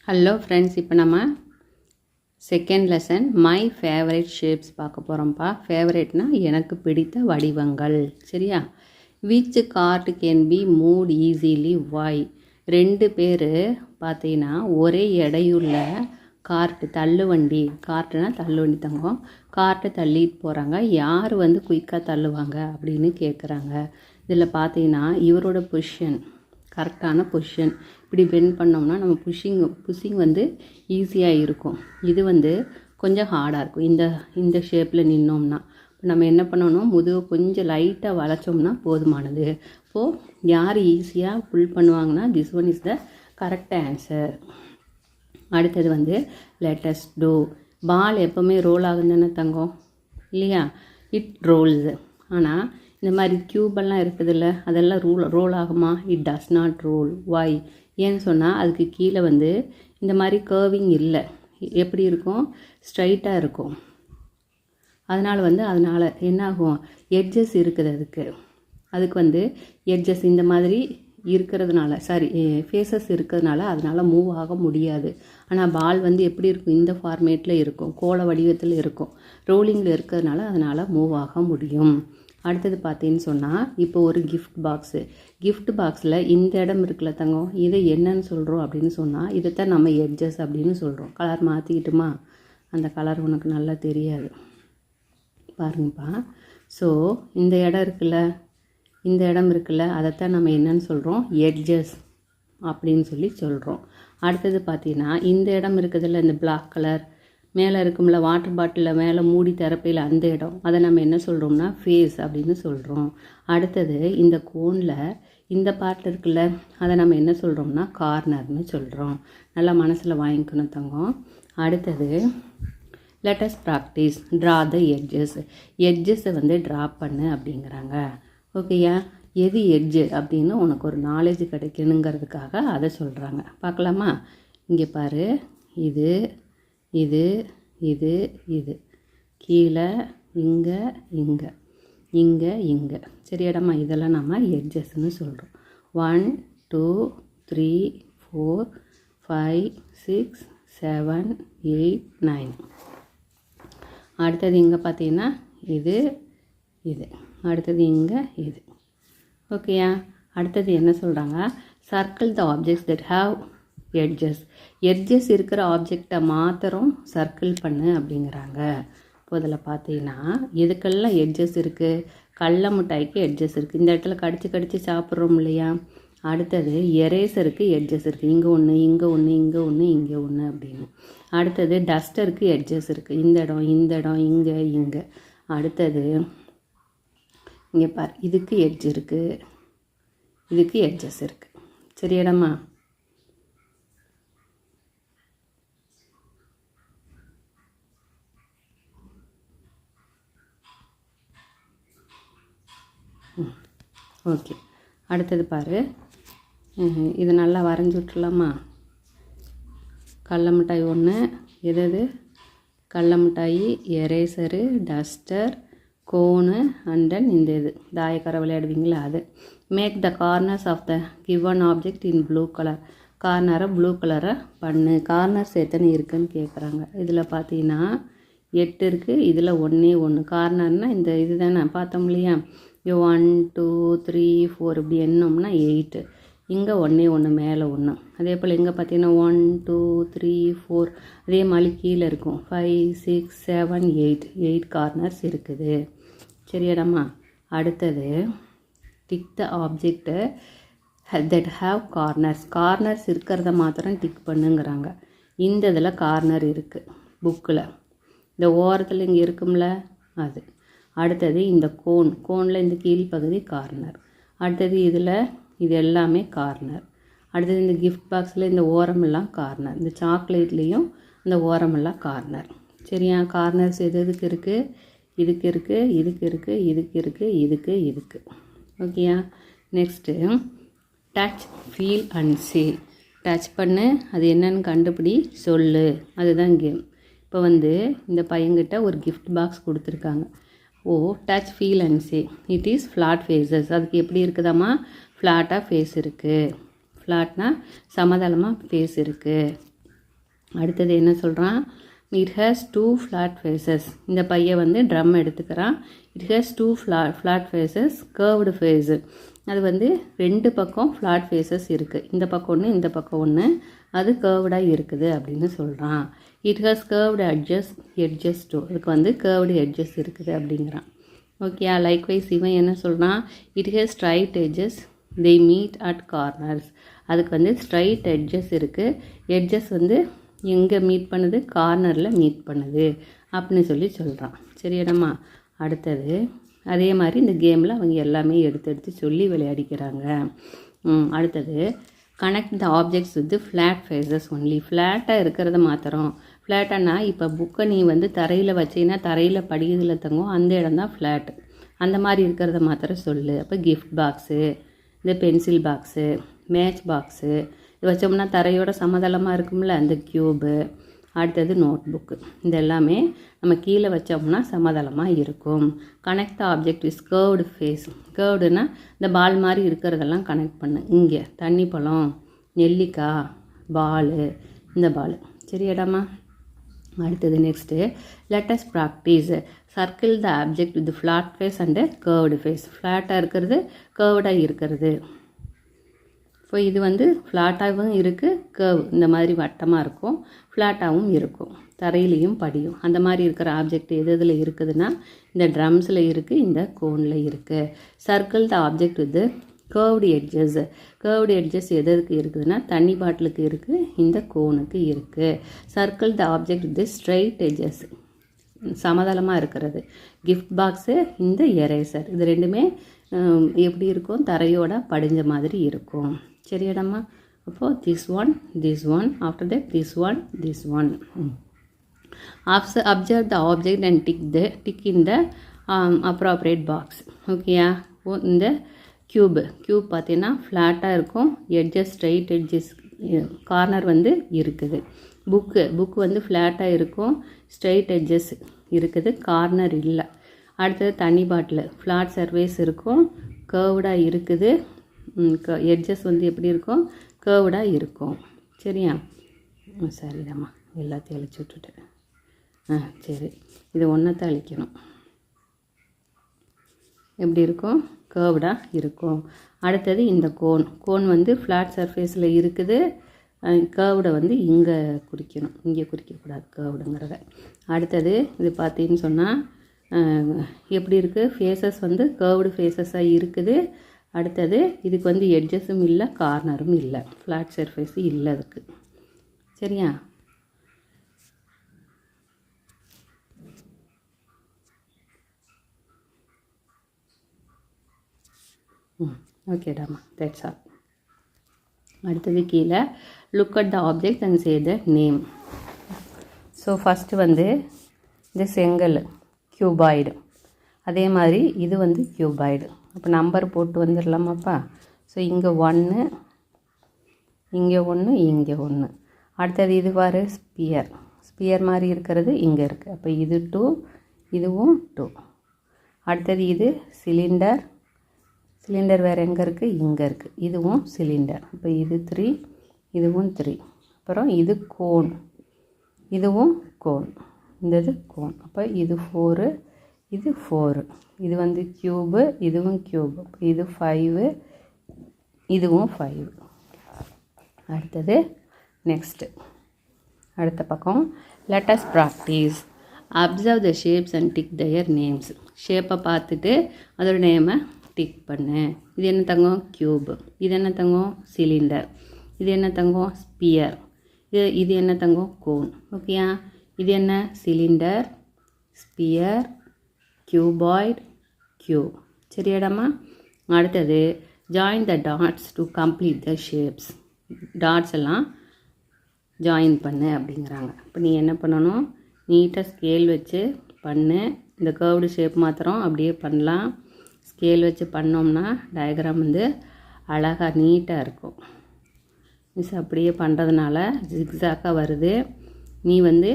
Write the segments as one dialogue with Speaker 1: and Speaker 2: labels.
Speaker 1: Hello friends, இப்போ நம்ம second lesson my favourite shapes பார்க்க போகிறோம்ப்பா. ஃபேவரட்னா எனக்கு பிடித்த வடிவங்கள். சரியா? Which card can be move easily why. ரெண்டு பேர் பார்த்தீங்கன்னா ஒரே எடையுள்ள கார்ட்டு தள்ளுவண்டி, கார்ட்டுனா தள்ளுவண்டி தங்கம், கார்ட்டை தள்ளிட்டு போகிறாங்க. யார் வந்து குயிக்காக தள்ளுவாங்க அப்படின்னு கேட்குறாங்க. இதில் பார்த்தீங்கன்னா இவரோட பொசிஷன் கரெக்டான பொசிஷன். இப்படி பெண்ட் பண்ணோம்னா நம்ம புஷிங் வந்து ஈஸியாக இருக்கும். இது வந்து கொஞ்சம் ஹார்டாக இருக்கும். இந்த ஷேப்பில் நின்னோம்னா நம்ம என்ன பண்ணணும், முதுகு கொஞ்சம் லைட்டாக வளைச்சோம்னா போதுமானது. இப்போது யார் ஈஸியாக புல் பண்ணுவாங்கன்னா this one is the correct answer. அடுத்தது வந்து லெட்டஸ் டூ. பால் எப்போவுமே ரோல் ஆகுதுன்னு தங்கம் இல்லையா? It rolls. ஆனால் இந்த மாதிரி க்யூபெல்லாம் இருக்குதுல்ல, அதெல்லாம் ரோல் ஆகுமா? It does not roll. Why? ஏன்னு சொன்னால் அதுக்கு கீழே வந்து இந்த மாதிரி கர்விங் இல்லை. எப்படி இருக்கும்? ஸ்ட்ரைட்டாக இருக்கும். அதனால் என்ன ஆகும்? எட்ஜஸ் இருக்குது அதுக்கு வந்து எட்ஜஸ் இந்த மாதிரி இருக்கிறதுனால, ஃபேஸஸ் இருக்கிறதுனால அதனால் மூவ் ஆக முடியாது. ஆனால் பால் வந்து எப்படி இருக்கும்? இந்த ஃபார்மேட்டில் இருக்கும், கோள வடிவத்தில் இருக்கும், ரோலிங்கில் இருக்கிறதுனால அதனால் மூவ் ஆக முடியும். அடுத்தது பார்த்தீங்கன்னு சொன்னால் இப்போ ஒரு கிஃப்ட் பாக்ஸில் இந்த இடம் இருக்குல்ல தங்கம், இதை என்னன்னு சொல்கிறோம் அப்படின்னு சொன்னால் இதைத்தான் நம்ம எட்ஜஸ் அப்படின்னு சொல்கிறோம். கலர் மாற்றிக்கிட்டுமா? அந்த கலர் உனக்கு நல்லா தெரியாது பாருங்கப்பா. ஸோ இந்த இடம் இருக்குல்ல அதைத்தான் நம்ம என்னன்னு சொல்கிறோம்? எட்ஜஸ் அப்படின்னு சொல்கிறோம். அடுத்தது பார்த்தீங்கன்னா இந்த இடம் இருக்குதுல்ல, இந்த பிளாக் கலர் மேலே இருக்கும்ல, வாட்டர் பாட்டிலில் மேலே மூடி திறப்பையில் அந்த இடம், அதை நம்ம என்ன சொல்கிறோம்னா ஃபேஸ் அப்படின்னு சொல்கிறோம். அடுத்தது இந்த கோனில் இந்த பார்ட்டில் இருக்குல்ல, அதை நம்ம என்ன சொல்கிறோம்னா கார்னர்னு சொல்கிறோம். நல்லா மனசில் வாங்கிக்கணும் தங்கம். அடுத்தது லெட்டஸ் ப்ராக்டிஸ் ட்ரா த எட்ஜஸை வந்து ட்ரா பண்ணு அப்படிங்கிறாங்க. ஓகேயா? எது எட்ஜு அப்படின்னு உனக்கு ஒரு நாலேஜ் கிடைக்கணுங்கிறதுக்காக அதை சொல்கிறாங்க. பார்க்கலாமா? இங்கே பாரு, இது இது இது இது கீழே இங்கே இங்கே இங்கே இங்கே. சரியாடம்மா? இதெல்லாம் நம்ம எட்ஜஸ்ன்னு சொல்கிறோம். 1 2 3 4 5 6 7 8 9. அடுத்தது இங்கே பார்த்தீங்கன்னா இது இது, அடுத்தது இங்கே இது. ஓகேயா? அடுத்தது என்ன சொல்கிறாங்க? Circle the objects that have edges இருக்கிற ஆப்ஜெக்டை மாத்திரம் சர்க்கிள் பண்ணு அப்படிங்கிறாங்க. இப்போ இதில் பார்த்தீங்கன்னா எதுக்கெல்லாம் எட்ஜஸ் இருக்குது? கடல மிட்டாய்க்கு எட்ஜஸ் இருக்குது. இந்த இடத்துல கடிச்சு சாப்பிட்றோம் இல்லையா? அடுத்தது எரேசருக்கு எட்ஜஸ் இருக்குது. இங்கே ஒன்று, இங்கே ஒன்று, இங்கே ஒன்று, இங்கே ஒன்று அப்படின்னு. அடுத்தது டஸ்டருக்கு எட்ஜஸ் இருக்குது. இந்த இடம் இங்கே. அடுத்தது இங்கே பார், இதுக்கு எட்ஜ் இருக்குது, இதுக்கு எட்ஜஸ் இருக்குது. சரியாடம்மா? ஓகே. அடுத்தது பாரு, இது நல்லா வரைஞ்சி விட்டுலாமா? கடல மிட்டாய் ஒன்று, எது கடல மிட்டாய், eraser, duster, cone and then இந்த இது தாயக்கரை விளையாடுவீங்களா அது. Make the corners of the given object in blue colour. கார்னரை ப்ளூ கலரை பண்ணு. கார்னர்ஸ் எத்தனை இருக்குதுன்னு கேட்குறாங்க. இதில் பார்த்தீங்கன்னா 8 இருக்குது, இதில் 1 கார்னர்னால் இந்த இது தானே பார்த்தோம் இல்லையா? 1 2 3 4 இப்படி எண்ணோம்னா 8. இங்கே 1 மேலே 1. அதே போல் இங்கே பார்த்தீங்கன்னா 1 2 3 4 அதே மாதிரி கீழே இருக்கும் 5 6 7 8 கார்னர்ஸ் இருக்குது. சரியாடம்மா? அடுத்தது tick the object that have corners இருக்கிறத மாத்திரம் டிக் பண்ணுங்கிறாங்க. இந்த இதில் கார்னர் இருக்குது புக்கில், இந்த ஓரத்தில் இங்கே இருக்கும்ல அது. அடுத்தது இந்த கோனில் இந்த கீழ்ப்பகுதி கார்னர். அடுத்தது இது எல்லாமே கார்னர். அடுத்தது இந்த கிஃப்ட் பாக்ஸில் இந்த ஓரமெல்லாம் கார்னர். இந்த சாக்லேட்லேயும் இந்த ஓரமெல்லாம் கார்னர். சரியா? கார்னர்ஸ் எதுக்கு இருக்குது? இதுக்கு இருக்குது, இதுக்கு இருக்குது, இதுக்கு இருக்குது, இதுக்கு. ஓகேயா? Next touch feel and say. Touch பண்ணு, அது என்னன்னு கண்டுபிடி, சொல்லு. அதுதான் கேம். இப்போ வந்து இந்த பையன்கிட்ட ஒரு கிஃப்ட் பாக்ஸ் கொடுத்துருக்காங்க. Touch feel and say it is flat faces. அதுக்கு எப்படி இருக்குதாம்மா? ஃப்ளாட்டாக ஃபேஸ் இருக்குது. ஃப்ளாட்னா சமதளமாக ஃபேஸ் இருக்குது. அடுத்தது என்ன சொல்கிறான், இட் ஹேஸ் 2 ஃப்ளாட் ஃபேஸஸ். இந்த பையன் வந்து ட்ரம் எடுத்துக்கிறான். It has 2 flat faces curved face. அது வந்து 2 பக்கம் ஃப்ளாட் ஃபேஸஸ் இருக்குது. இந்த பக்கம் ஒன்று, இந்த பக்கம் ஒன்று. அது கர்வ்டாக இருக்குது அப்படின்னு சொல்கிறான். It has curved edges too. அதுக்கு வந்து கர்வ்டு எட்ஜஸ் இருக்குது அப்படிங்கிறான். ஓகே, லைக்வைஸ் இவன் என்ன சொல்கிறான், it has straight edges they meet at corners. அதுக்கு வந்து ஸ்ட்ரைட் எட்ஜஸ் இருக்குது. எட்ஜஸ் வந்து எங்கே மீட் பண்ணுது, கார்னரில் மீட் பண்ணுது அப்படின்னு சொல்கிறான். சரியாடம்மா. அடுத்தது அதே மாதிரி இந்த கேமில் அவங்க எல்லாமே எடுத்து சொல்லி விளையாடிக்கிறாங்க. அடுத்தது connect the objects with flat faces only. ஃப்ளாட்டாக இருக்கிறத மாத்திரம். ஃப்ளாட்டானா இப்போ புக்கை நீ வந்து தரையில் வச்சிங்கன்னா தரையில் படிக்கிறதுல தங்கும், அந்த இடம் தான் ஃப்ளாட். அந்த மாதிரி இருக்கிறத மாத்திரம் சொல்லு. அப்போ கிஃப்ட் பாக்ஸு, இந்த பென்சில் பாக்ஸு, மேட்ச் பாக்ஸு இது வச்சோம்னா தரையோட சமதளமாக இருக்கும்ல, அந்த க்யூபு. அடுத்தது நோட் புக்கு. இது எல்லாமே நம்ம கீழே வச்சோம்னா சமதளமாக இருக்கும். Connect the object is curved face. கர்வ்டுனா இந்த பால் மாதிரி இருக்கிறதெல்லாம் கனெக்ட் பண்ணு. இங்கே தண்ணி பழம், நெல்லிக்காய், பாலு, இந்த பால். சரியாடாமா. அடுத்தது next let's practice circle the object with flat face and curved face. ஃப்ளாட்டாக இருக்கிறது, கர்வ்டாக இருக்கிறது. ஸோ இது வந்து ஃப்ளாட்டாகவும் இருக்குது, கர்வ் இந்த மாதிரி வட்டமாக இருக்கும், ஃப்ளாட்டாகவும் இருக்கும், தரையிலையும் படியும். அந்த மாதிரி இருக்கிற ஆப்ஜெக்ட் எது எதில் இருக்குதுன்னா இந்த ட்ரம்ஸில் இருக்குது, இந்த கோனில் இருக்குது. Circle the object with curved edges. Curved edges எதுக்கு இருக்குதுன்னா தண்ணி பாட்டிலுக்கு இருக்குது, இந்த கோனுக்கு இருக்குது. Circle the object with straight edges சமதளமாக இருக்கிறது. கிஃப்ட் பாக்ஸு, இந்த எரேசர். இது ரெண்டுமே எப்படி இருக்கும், தரையோட படிஞ்ச மாதிரி இருக்கும். சரியாடம்மா. அப்போது this one after that this one. Observe the object and tick in the appropriate box. ஓகேயா. இந்த க்யூப் பார்த்தீங்கன்னா ஃப்ளாட்டாக இருக்கும், எட்ஜஸ் ஸ்ட்ரைட் எட்ஜஸ் கார்னர் வந்து இருக்குது. புக்கு வந்து ஃப்ளாட்டாக இருக்கும், ஸ்ட்ரைட் எட்ஜஸ் இருக்குது, கார்னர் இல்லை. அடுத்தது தண்ணி பாட்டில் ஃப்ளாட் சர்ஃபேஸ் இருக்கும், கர்வ்டாக இருக்குது. எட்ஜஸ் வந்து எப்படி இருக்கும், கர்வ்டாக இருக்கும். சரியா. சரிதாம்மா, எல்லாத்தையும் அழிச்சு விட்டுட்டேன். சரி, இது ஒன்றத்தை அழிக்கணும். எப்படி இருக்கும், கர்வ்டாக இருக்கும். அடுத்தது இந்த கோன் வந்து ஃப்ளாட் சர்ஃபேஸில் இருக்குது, கர்வ்டை வந்து இங்கே குறிக்கணும், இங்கே குறிக்கக்கூடாது கர்வ்டுங்கிறத. அடுத்தது இது பார்த்தீங்கன்னு சொன்னால் எப்படி இருக்குது, ஃபேஸஸ் வந்து கர்வ்டு ஃபேஸஸாக இருக்குது. அடுத்தது இதுக்கு வந்து எட்ஜஸும் இல்லை, கார்னரும் இல்லை, ஃப்ளாட் சர்ஃபேஸு இல்லை அதுக்கு. சரியா. ஓகேடாமா, தட்ஸ் ஆல். அடுத்தது கீழே look at the object and say the name. So first வந்து இந்த செங்கல் கியூபாய்டு, அதே மாதிரி இது வந்து கியூபாய்டு. அப்போ நம்பர் போட்டு வந்துடலாமாப்பா. ஸோ இங்கே 1, இங்கே 1, இங்கே 1. அடுத்தது இது பாரு, ஸ்பியர் மாதிரி இருக்கிறது இங்கே இருக்குது. அப்போ இது 2, இதுவும் 2. அடுத்தது இது சிலிண்டர் வேறு எங்கே இருக்குது, இங்கே இருக்குது, இதுவும் சிலிண்டர். அப்போ இது 3, இதுவும் 3. அப்புறம் இது கோன், இதுவும் கோன், இந்த இது கோன். அப்போ இது 4, இது 4. இது வந்து க்யூபு, இதுவும் க்யூபு. இது 5, இதுவும் 5. அடுத்தது நெக்ஸ்ட்டு அடுத்த பக்கம் let's practise observe the shapes and tick their names. ஷேப்பை பார்த்துட்டு அதோட நேமை டிக் பண்ணு. இது என்ன தங்கம், க்யூபு. இது என்ன தங்கம், சிலிண்டர். இது என்ன தங்கம், ஸ்பியர். இது என்ன தங்கம், கோன். ஓகேயா. இது என்ன, சிலிண்டர், ஸ்பியர், கியூபாய்டு, க்யூப். சரியாடாமா. அடுத்தது join the dots to complete the shapes. Dots எல்லாம் ஜாயின் பண்ணு அப்படிங்கிறாங்க. இப்போ நீ என்ன பண்ணணும், நீட்டாக ஸ்கேல் வச்சு பண்ணு. இந்த கர்வ்டு ஷேப் மாத்திரம் அப்படியே பண்ணலாம். ஸ்கேல் வச்சு பண்ணோம்னா டயக்ராம் வந்து அழகாக நீட்டாக இருக்கும். மிஸ் அப்படியே பண்ணுறதுனால ஜிக்ஸாக்காக வருது. நீ வந்து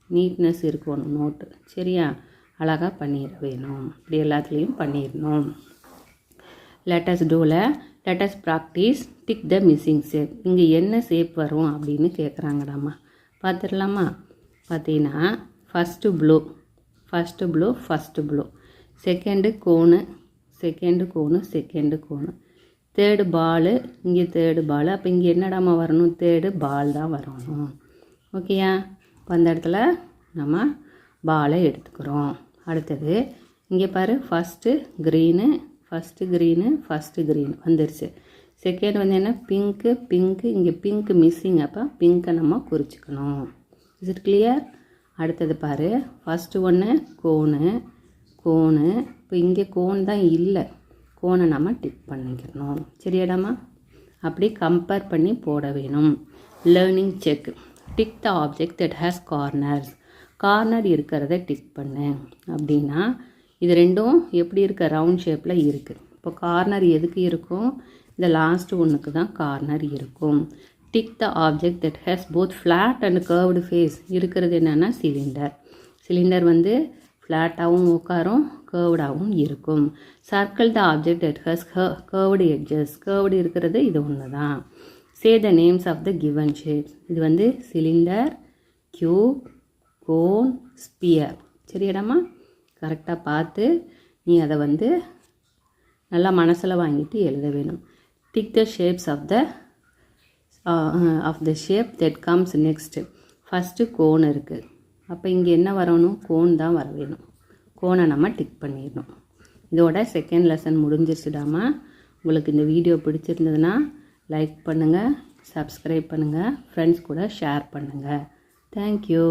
Speaker 1: நீட்னஸ் இருக்கணும் நோட்டு. சரியா. அழகாக பண்ணிட வேணும். இப்படி எல்லாத்துலேயும் பண்ணிடணும். Let's practice tick the missing shape. இங்கே என்ன ஷேப் வரும் அப்படின்னு கேட்குறாங்கடாம்மா. பார்த்துடலாமா? பார்த்தீங்கன்னா first blue, second cone, third ball, இங்கே தேர்டு பால். அப்போ இங்கே என்னடாமா வரணும்? தேர்டு பால் தான் வரணும். ஓகேயா? இப்போ அந்த இடத்துல நம்ம பாலை எடுத்துக்கிறோம். அடுத்தது இங்கே பாரு, ஃபஸ்ட்டு க்ரீனு வந்துருச்சு. செகண்ட் வந்து என்ன? பிங்க்கு, இங்கே பிங்க் மிஸ்ஸிங். அப்போ பிங்க்கை நம்ம குறிச்சிக்கணும். Is it clear? அடுத்தது பாரு, ஃபஸ்ட்டு ஒன்று கோனு. இப்போ இங்கே கோன் தான் இல்லை, கோனை நம்ம டிக் பண்ணிக்கணும். சரியாடாமா? அப்படி கம்பேர் பண்ணி போட வேணும். Learning check. Tick the object that has corner இருக்கிறத டிக் பண்ணு. அப்படின்னா இது ரெண்டும் எப்படி இருக்க? ரவுண்ட் ஷேப்பில் இருக்குது. இப்போ கார்னர் எதுக்கு இருக்கும்? இந்த லாஸ்ட் ஒன்றுக்கு தான் கார்னர் இருக்கும். Tick the object that has both flat and curved face. இருக்கிறது என்னென்னா சிலிண்டர் வந்து ஃப்ளாட்டாகவும் உட்காரும், கர்வ்டாகவும் இருக்கும். Circle the object that has curved edges. Curved இருக்கிறது இது ஒன்று தான். Say the names of the given shapes. இது வந்து சிலிண்டர், கியூப், கோன், ஸ்பியர். சரியாடாமா? கரெக்டாக பார்த்து நீ அதை வந்து நல்லா மனசில் வாங்கிட்டு எழுத வேணும். Tick the shapes of the shape that comes next. First cone இருக்குது. அப்போ இங்கே என்ன வரணும்? கோன் தான் வர வேணும். கோனை நம்ம டிக் பண்ணிடணும். இதோட செகண்ட் லெசன் முடிஞ்சிருச்சுடாமா. உங்களுக்கு இந்த வீடியோ பிடிச்சிருந்ததுன்னா லைக் பண்ணுங்கள், சப்ஸ்கிரைப் பண்ணுங்கள், ஃப்ரெண்ட்ஸ் கூட ஷேர் பண்ணுங்கள். தேங்க்யூ.